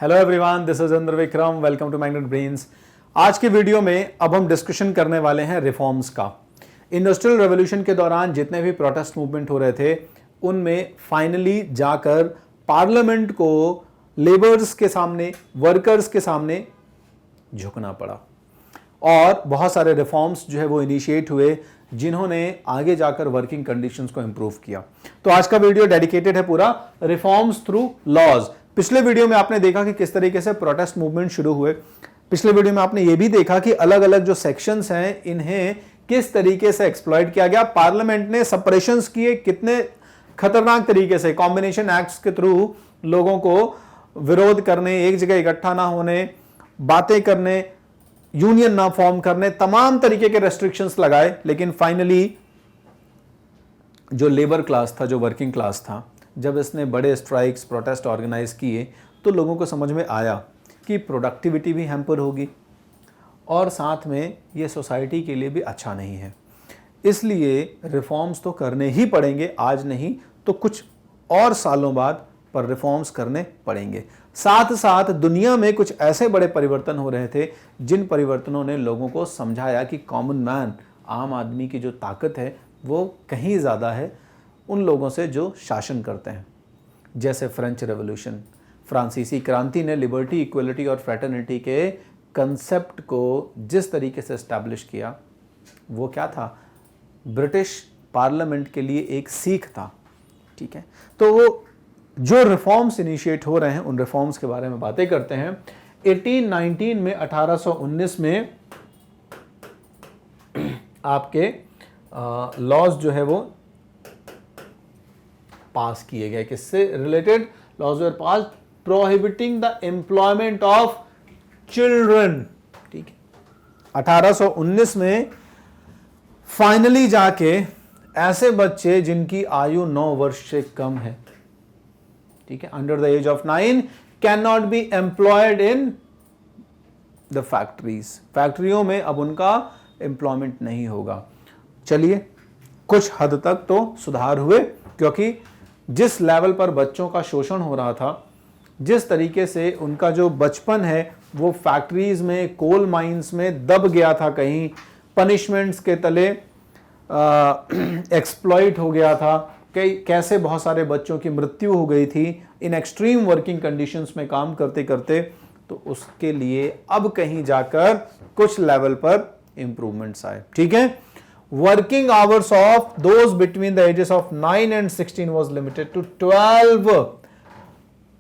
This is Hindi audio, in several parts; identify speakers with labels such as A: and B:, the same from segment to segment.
A: Hello everyone, this is Indra Vikram. Welcome to Magnet Brains. आज की वीडियो में अब हम डिस्कशन करने वाले हैं रिफॉर्म्स का। इंडस्ट्रियल रेवोल्यूशन के दौरान जितने भी प्रोटेस्ट मूवमेंट हो रहे थे उनमें फाइनली जाकर पार्लियामेंट को लेबर्स के सामने, वर्कर्स के सामने झुकना पड़ा और बहुत सारे रिफॉर्म्स जो है वो इनिशिएट हुए जिन्होंने आगे जाकर वर्किंग कंडीशंस को इंप्रूव किया। तो आज का वीडियो डेडिकेटेड है पूरा रिफॉर्म्स थ्रू लॉज। पिछले वीडियो में आपने देखा कि किस तरीके से प्रोटेस्ट मूवमेंट शुरू हुए। पिछले वीडियो में आपने ये भी देखा कि अलग अलग जो सेक्शंस हैं इन्हें किस तरीके से एक्सप्लॉइट किया गया। पार्लियामेंट ने सप्रेशंस किए कितने खतरनाक तरीके से, कॉम्बिनेशन एक्ट्स के थ्रू लोगों को विरोध करने, एक जगह इकट्ठा ना होने, बातें करने, यूनियन ना फॉर्म करने, तमाम तरीके के रेस्ट्रिक्शंस लगाए। लेकिन फाइनली जो लेबर क्लास था, जो वर्किंग क्लास था, जब इसने बड़े स्ट्राइक्स, प्रोटेस्ट ऑर्गेनाइज किए तो लोगों को समझ में आया कि प्रोडक्टिविटी भी हैम्पर होगी और साथ में ये सोसाइटी के लिए भी अच्छा नहीं है। इसलिए रिफॉर्म्स तो करने ही पड़ेंगे, आज नहीं तो कुछ और सालों बाद, पर रिफॉर्म्स करने पड़ेंगे। साथ साथ दुनिया में कुछ ऐसे बड़े परिवर्तन हो रहे थे जिन परिवर्तनों ने लोगों को समझाया कि कॉमन मैन, आम आदमी की जो ताकत है वो कहीं ज़्यादा है उन लोगों से जो शासन करते हैं। जैसे फ्रेंच रेवोल्यूशन, फ्रांसीसी क्रांति ने लिबर्टी, इक्वलिटी और फ्रेटर्निटी के कंसेप्ट को जिस तरीके से एस्टैब्लिश किया वो क्या था, ब्रिटिश पार्लियामेंट के लिए एक सीख था। ठीक है, तो वो जो रिफॉर्म्स इनिशिएट हो रहे हैं उन रिफॉर्म्स के बारे में बातें करते हैं। 1819 में 1819 में आपके लॉज जो है वो पास किए गए। किससे related? Laws were passed prohibiting the employment of children. ठीक है, 1819 में फाइनली जाके ऐसे बच्चे जिनकी आयु 9 वर्ष से कम है, ठीक है, under the age of 9 can not be employed in the factories. फैक्ट्रियों में अब उनका एम्प्लॉयमेंट नहीं होगा। चलिए, कुछ हद तक तो सुधार हुए, क्योंकि जिस लेवल पर बच्चों का शोषण हो रहा था, जिस तरीके से उनका जो बचपन है वो फैक्ट्रीज में, कोल माइंस में दब गया था, कहीं पनिशमेंट्स के तले एक्सप्लॉइट हो गया था, कैसे बहुत सारे बच्चों की मृत्यु हो गई थी इन एक्सट्रीम वर्किंग कंडीशंस में काम करते करते। तो उसके लिए अब कहीं जाकर कुछ लेवल पर इंप्रूवमेंट्स आए। ठीक है, working hours of those between the ages of 9 and 16 was limited to 12।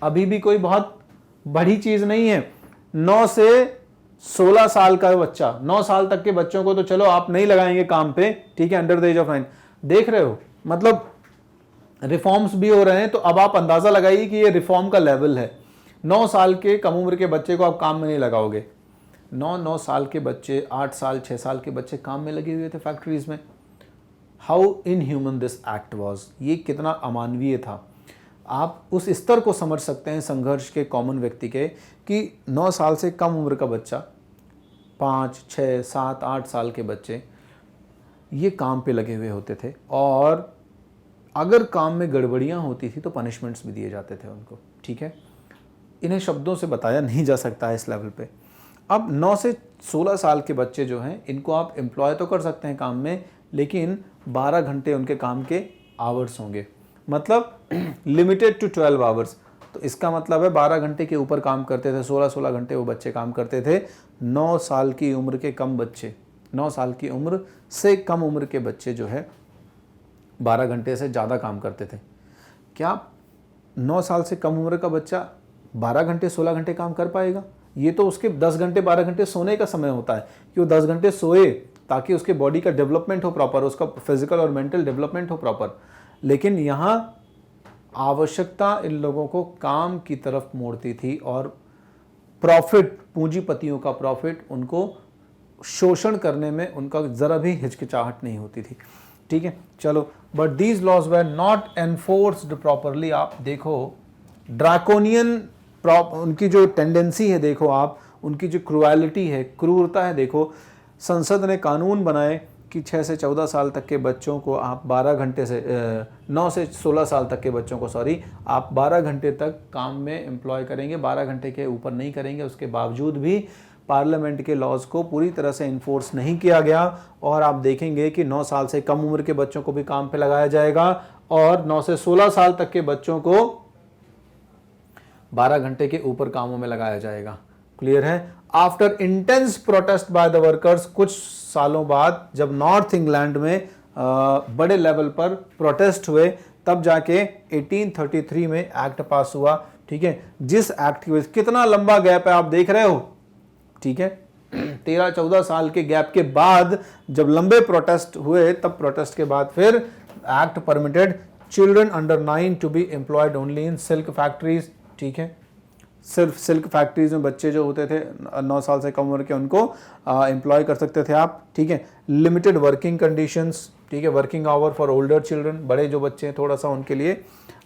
A: अभी भी कोई बहुत बड़ी चीज नहीं है। 9 से 16 साल का बच्चा, 9 साल तक के बच्चों को तो चलो आप नहीं लगाएंगे काम पे, ठीक है, अंडर द एज ऑफ 9। देख रहे हो, मतलब रिफॉर्म्स भी हो रहे हैं। तो अब आप अंदाजा लगाइए कि ये रिफॉर्म का लेवल है। 9 साल के कम उम्र के बच्चे को आप काम में नहीं लगाओगे। 9 साल के बच्चे, 8 साल 6 साल के बच्चे काम में लगे हुए थे फैक्ट्रीज में। How inhuman this act was. ये कितना अमानवीय था। आप उस स्तर को समझ सकते हैं संघर्ष के कॉमन व्यक्ति के, कि 9 साल से कम उम्र का बच्चा, 5, 6, 7, 8 साल के बच्चे ये काम पे लगे हुए होते थे और अगर काम में गड़बड़ियां होती थी तो पनिशमेंट्स भी दिए जाते थे उनको। ठीक है, इन्हें शब्दों से बताया नहीं जा सकता है इस लेवल पे। अब 9 से 16 साल के बच्चे जो हैं इनको आप एम्प्लॉय तो कर सकते हैं काम में, लेकिन 12 घंटे उनके काम के आवर्स होंगे, मतलब लिमिटेड टू 12 आवर्स। तो इसका मतलब है 12 घंटे के ऊपर काम करते थे, 16-16 घंटे वो बच्चे काम करते थे। 9 साल की उम्र के कम बच्चे, 9 साल की उम्र से कम उम्र के बच्चे जो है 12 घंटे से ज़्यादा काम करते थे। क्या 9 साल से कम उम्र का बच्चा 12 घंटे 16 घंटे काम कर पाएगा? ये तो उसके 10 घंटे 12 घंटे सोने का समय होता है कि वो 10 घंटे सोए ताकि उसके बॉडी का डेवलपमेंट हो प्रॉपर, उसका फिजिकल और मेंटल डेवलपमेंट हो प्रॉपर। लेकिन यहाँ आवश्यकता इन लोगों को काम की तरफ मोड़ती थी और प्रॉफिट, पूंजीपतियों का प्रॉफिट, उनको शोषण करने में उनका ज़रा भी हिचकिचाहट नहीं होती थी। ठीक है, चलो, but these laws were not enforced properly. आप देखो ड्रैकोनियन उनकी जो टेंडेंसी है, देखो आप उनकी जो क्रूएलिटी है, क्रूरता है। देखो, संसद ने कानून बनाए कि 6 से 14 साल तक के बच्चों को आप 12 घंटे से 9 से 16 साल तक के बच्चों को आप 12 घंटे तक काम में एम्प्लॉय करेंगे, 12 घंटे के ऊपर नहीं करेंगे। उसके बावजूद भी पार्लियामेंट के लॉज को पूरी तरह से इन्फोर्स नहीं किया गया और आप देखेंगे कि 9 साल से कम उम्र के बच्चों को भी काम पे लगाया जाएगा और 9 से 16 साल तक के बच्चों को 12 घंटे के ऊपर कामों में लगाया जाएगा। क्लियर है? After intense protest by the workers, कुछ सालों बाद जब नॉर्थ इंग्लैंड में बड़े लेवल पर प्रोटेस्ट हुए, तब जाके 1833 में एक्ट पास हुआ। ठीक है, जिस एक्ट की वजह से कितना लंबा गैप है आप देख रहे हो। ठीक है, 13-14 साल के गैप के बाद जब लंबे प्रोटेस्ट हुए, तब प्रोटेस्ट के बाद फिर act permitted children under 9 to be employed only in silk factories. ठीक है, सिर्फ सिल्क फैक्ट्रीज में बच्चे जो होते थे 9 साल से कम उम्र के, उनको एम्प्लॉय कर सकते थे आप। ठीक है, लिमिटेड वर्किंग कंडीशंस। ठीक है, working hour for older children, बड़े जो बच्चे हैं थोड़ा सा उनके लिए,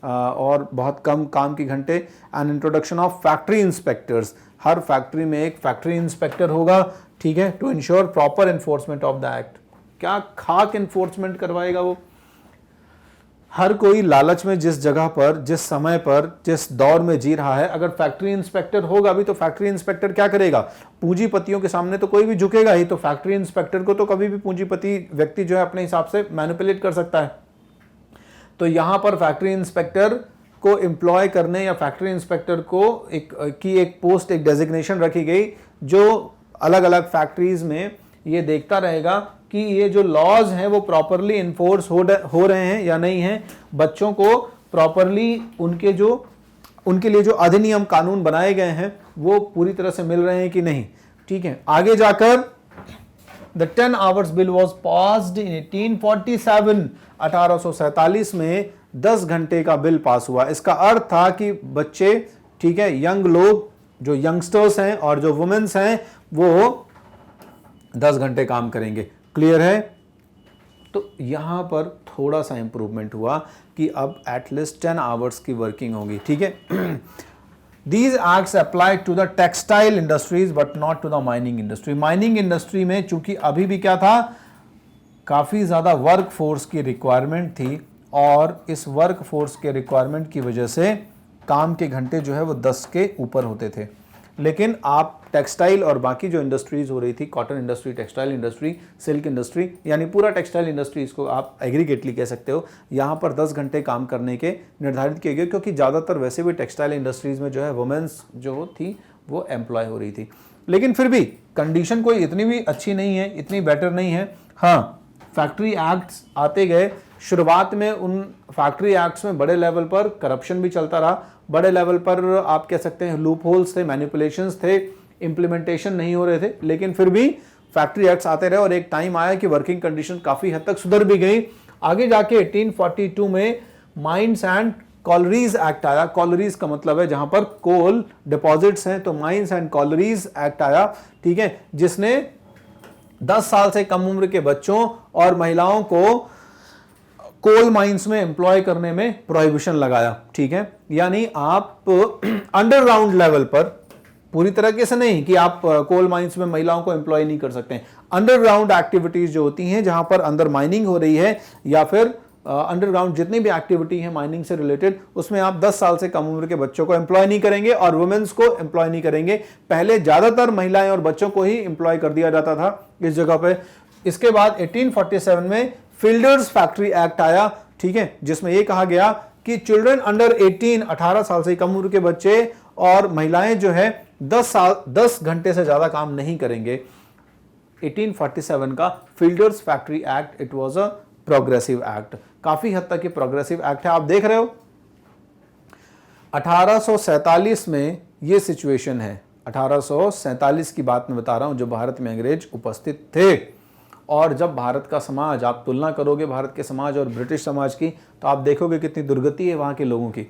A: और बहुत कम काम के घंटे। And introduction of factory inspectors, हर फैक्ट्री में एक फैक्ट्री इंस्पेक्टर होगा। ठीक है, to ensure proper enforcement of the act. क्या खाक एनफोर्समेंट करवाएगा वो? हर कोई लालच में जिस जगह पर, जिस समय पर, जिस दौर में जी रहा है, अगर फैक्ट्री इंस्पेक्टर होगा भी तो फैक्ट्री इंस्पेक्टर क्या करेगा? पूंजीपतियों के सामने तो कोई भी झुकेगा ही, तो फैक्ट्री इंस्पेक्टर को तो कभी भी पूंजीपति व्यक्ति जो है अपने हिसाब से मैनिपुलेट कर सकता है। तो यहां पर फैक्ट्री इंस्पेक्टर को एम्प्लॉय करने या फैक्ट्री इंस्पेक्टर को एक पोस्ट, एक डेजिग्नेशन रखी गई जो अलग अलग फैक्ट्रीज में ये देखता रहेगा कि ये जो लॉज हैं वो प्रॉपरली इन्फोर्स हो रहे हैं या नहीं हैं, बच्चों को प्रॉपरली उनके लिए जो अधिनियम कानून बनाए गए हैं वो पूरी तरह से मिल रहे हैं कि नहीं। ठीक है, आगे जाकर the 10 hours bill was passed in 1847। 1847 में 10 घंटे का बिल पास हुआ। इसका अर्थ था कि बच्चे, ठीक है, यंग लोग, जो यंगस्टर्स हैं और जो वुमेन्स हैं, वो 10 घंटे काम करेंगे। क्लियर है? तो यहां पर थोड़ा सा इंप्रूवमेंट हुआ कि अब एटलीस्ट 10 आवर्स की वर्किंग होगी। ठीक है, these acts apply to the textile industries but not to the mining industry. Mining industry में चूंकि अभी भी क्या था, काफी ज्यादा वर्क फोर्स की रिक्वायरमेंट थी और इस वर्क फोर्स के रिक्वायरमेंट की वजह से काम के घंटे जो है वो 10 के ऊपर होते थे। लेकिन आप टेक्सटाइल और बाकी जो इंडस्ट्रीज हो रही थी, cotton industry, textile industry, silk industry, यानी पूरा टेक्सटाइल इंडस्ट्री, इसको आप एग्रीगेटली कह सकते हो, यहाँ पर 10 घंटे काम करने के निर्धारित किए गए, क्योंकि ज़्यादातर वैसे भी टेक्सटाइल इंडस्ट्रीज में जो है वुमेन्स जो थी वो एम्प्लॉय हो रही थी। लेकिन फिर भी कंडीशन कोई इतनी भी अच्छी नहीं है, इतनी बेटर नहीं है। हाँ, फैक्ट्री एक्ट्स आते गए। शुरुआत में उन फैक्ट्री एक्ट्स में बड़े लेवल पर करप्शन भी चलता रहा, बड़े लेवल पर आप कह सकते हैं लूप होल्स थे, मैनिपुलेशंस थे, इंप्लीमेंटेशन नहीं हो रहे थे। लेकिन फिर भी फैक्ट्री एक्ट्स आते रहे और एक टाइम आया कि वर्किंग कंडीशन काफी हद तक सुधर भी गई। आगे जाके 1842 में माइंस एंड कॉलरीज एक्ट आया। कॉलरीज का मतलब है जहां पर कोल डिपॉजिट्स हैं, तो माइंस एंड कॉलरीज एक्ट आया। ठीक है, जिसने 10 साल से कम उम्र के बच्चों और महिलाओं को कोल माइंस में एम्प्लॉय करने में प्रोहिबिशन लगाया। ठीक है, यानी आप अंडरग्राउंड लेवल पर, पूरी तरीके से नहीं कि आप कोल माइंस में महिलाओं को एम्प्लॉय नहीं कर सकते, अंडरग्राउंड एक्टिविटीज जो होती हैं जहां पर अंदर माइनिंग हो रही है या फिर अंडरग्राउंड जितनी भी एक्टिविटी है माइनिंग से रिलेटेड, उसमें आप 10 साल से कम उम्र के बच्चों को एम्प्लॉय नहीं करेंगे और वुमेन्स को एम्प्लॉय नहीं करेंगे। पहले ज्यादातर महिलाएं और बच्चों को ही एम्प्लॉय कर दिया जाता था इस जगह पे। इसके बाद 1847 में फील्डर्स फैक्ट्री एक्ट आया। ठीक है, जिसमें यह कहा गया कि चिल्ड्रन अंडर 18 साल से कम उम्र के बच्चे और महिलाएं जो है 10 घंटे से ज्यादा काम नहीं करेंगे। 1847 का fielders Factory act, it was a progressive act, काफी हद तक ये प्रोग्रेसिव एक्ट है। आप देख रहे हो 1847 में ये सिचुएशन है। 1847 की बात मैं बता रहा हूं, जब भारत में अंग्रेज उपस्थित थे और जब भारत का समाज, आप तुलना करोगे भारत के समाज और ब्रिटिश समाज की, तो आप देखोगे कितनी दुर्गति है वहां के लोगों की,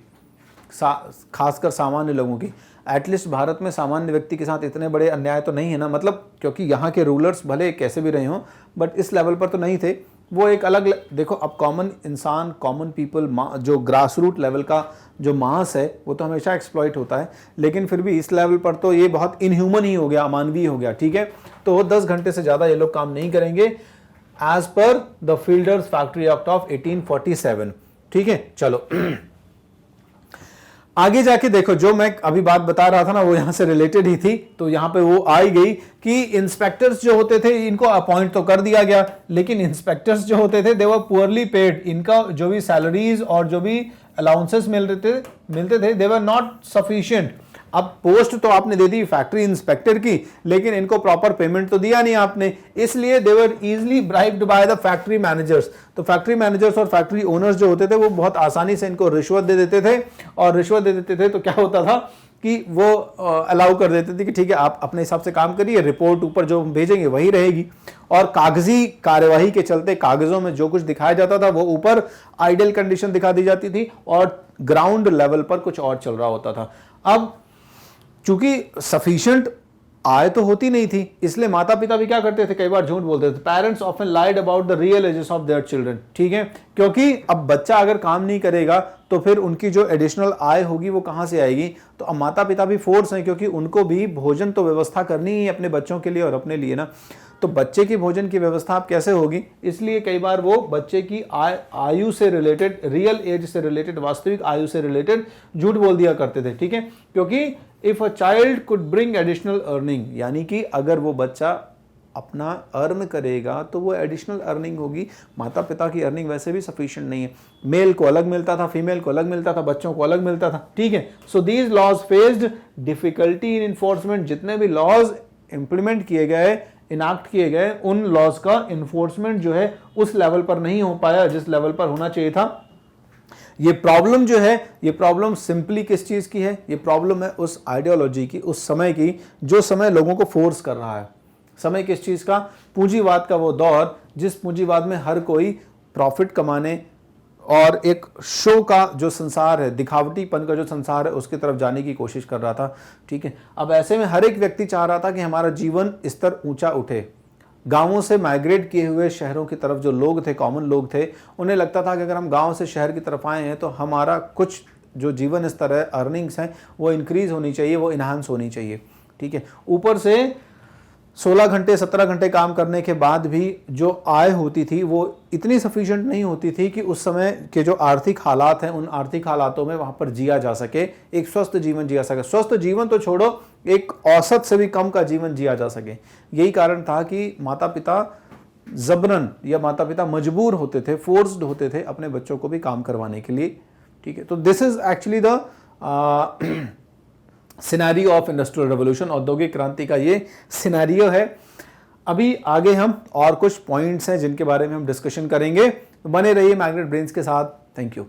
A: खासकर सामान्य लोगों की। एटलीस्ट भारत में सामान्य व्यक्ति के साथ इतने बड़े अन्याय तो नहीं है ना, मतलब क्योंकि यहाँ के रूलर्स भले कैसे भी रहे हों बट इस लेवल पर तो नहीं थे। वो एक अलग, देखो अब कॉमन इंसान, कॉमन पीपल, जो ग्रास रूट लेवल का जो मास है वो तो हमेशा एक्सप्लॉइट होता है, लेकिन फिर भी इस लेवल पर तो ये बहुत इनह्यूमन ही हो गया, अमानवीय हो गया। ठीक है, तो 10 घंटे से ज़्यादा ये लोग काम नहीं करेंगे। As per the Fielders Factory Act of 1847। ठीक है, चलो आगे जाके देखो, जो मैं अभी बात बता रहा था ना वो यहां से रिलेटेड ही थी, तो यहां पे वो आई गई कि इंस्पेक्टर्स जो होते थे इनको अपॉइंट तो कर दिया गया, लेकिन इंस्पेक्टर्स जो होते थे दे वर पुअरली पेड। इनका जो भी सैलरीज और जो भी अलाउंसेस मिलते थे दे वर नॉट सफिशिएंट। अब पोस्ट तो आपने दे दी फैक्ट्री इंस्पेक्टर की, लेकिन इनको प्रॉपर पेमेंट तो दिया नहीं आपने, इसलिए they were easily bribed by the factory managers. तो फैक्ट्री मैनेजर्स और फैक्ट्री ओनर्स जो होते थे वो बहुत आसानी से इनको रिश्वत दे देते थे, और रिश्वत दे देते थे तो क्या होता था कि वो अलाउ कर देते थे कि ठीक है आप अपने हिसाब से काम करिए, रिपोर्ट ऊपर जो हम भेजेंगे वही रहेगी। और कागजी कार्यवाही के चलते कागजों में जो कुछ दिखाया जाता था वो ऊपर आइडियल कंडीशन दिखा दी जाती थी, और ग्राउंड लेवल पर कुछ और चल रहा होता था। अब चूंकि सफिशिएंट आय तो होती नहीं थी, इसलिए माता पिता भी क्या करते थे, कई बार झूठ बोलते थे। Parents often lied about the real ages of their children. ठीक है, क्योंकि अब बच्चा अगर काम नहीं करेगा तो फिर उनकी जो एडिशनल आय होगी वो कहां से आएगी। तो अब माता पिता भी फोर्स हैं, क्योंकि उनको भी भोजन तो व्यवस्था करनी ही है अपने बच्चों के लिए और अपने लिए ना। तो बच्चे की भोजन की व्यवस्था अब कैसे होगी, इसलिए कई बार वो बच्चे की आयु से रिलेटेड, रियल एज से रिलेटेड, वास्तविक आयु से रिलेटेड झूठ बोल दिया करते थे। ठीक है, क्योंकि if a child could bring additional earning, यानी कि अगर वो बच्चा अपना अर्न करेगा तो वो एडिशनल अर्निंग होगी। माता पिता की अर्निंग वैसे भी सफिशिएंट नहीं है, मेल को अलग मिलता था, फीमेल को अलग मिलता था, बच्चों को अलग मिलता था। ठीक है, so these laws faced difficulty in enforcement. जितने भी लॉज इंप्लीमेंट किए गए, इनैक्ट किए गए, उन लॉज का इन्फोर्समेंट जो है उस लेवल पर नहीं हो पाया जिस लेवल पर होना चाहिए था। ये प्रॉब्लम जो है, ये प्रॉब्लम सिंपली किस चीज की है, ये प्रॉब्लम है उस आइडियोलॉजी की, उस समय की, जो समय लोगों को फोर्स कर रहा है। समय किस चीज का, पूंजीवाद का वो दौर जिस पूंजीवाद में हर कोई प्रॉफिट कमाने और एक शो का जो संसार है, दिखावटीपन का जो संसार है, उसकी तरफ जाने की कोशिश कर रहा था। ठीक है, अब ऐसे में हर एक व्यक्ति चाह रहा था कि हमारा जीवन स्तर ऊंचा उठे। गांवों से माइग्रेट किए हुए शहरों की तरफ जो लोग थे, कॉमन लोग थे, उन्हें लगता था कि अगर हम गांव से शहर की तरफ आए हैं तो हमारा कुछ जो जीवन स्तर है, अर्निंग्स हैं, वो इंक्रीज होनी चाहिए, वो इन्हांस होनी चाहिए। ठीक है, ऊपर से 16 घंटे 17 घंटे काम करने के बाद भी जो आय होती थी वो इतनी सफिशिएंट नहीं होती थी कि उस समय के जो आर्थिक हालात हैं उन आर्थिक हालातों में वहां पर जिया जा सके, एक स्वस्थ जीवन जिया सके। स्वस्थ जीवन तो छोड़ो, एक औसत से भी कम का जीवन जिया जा सके। यही कारण था कि माता पिता जबरन या माता पिता मजबूर होते थे, फोर्स्ड होते थे अपने बच्चों को भी काम करवाने के लिए। ठीक है, तो this is actually the scenario of industrial revolution. औद्योगिक क्रांति का ये सिनेरियो है। अभी आगे हम और कुछ पॉइंट्स हैं जिनके बारे में हम डिस्कशन करेंगे। बने रहिए मैग्नेट ब्रेन्स के साथ। Thank you.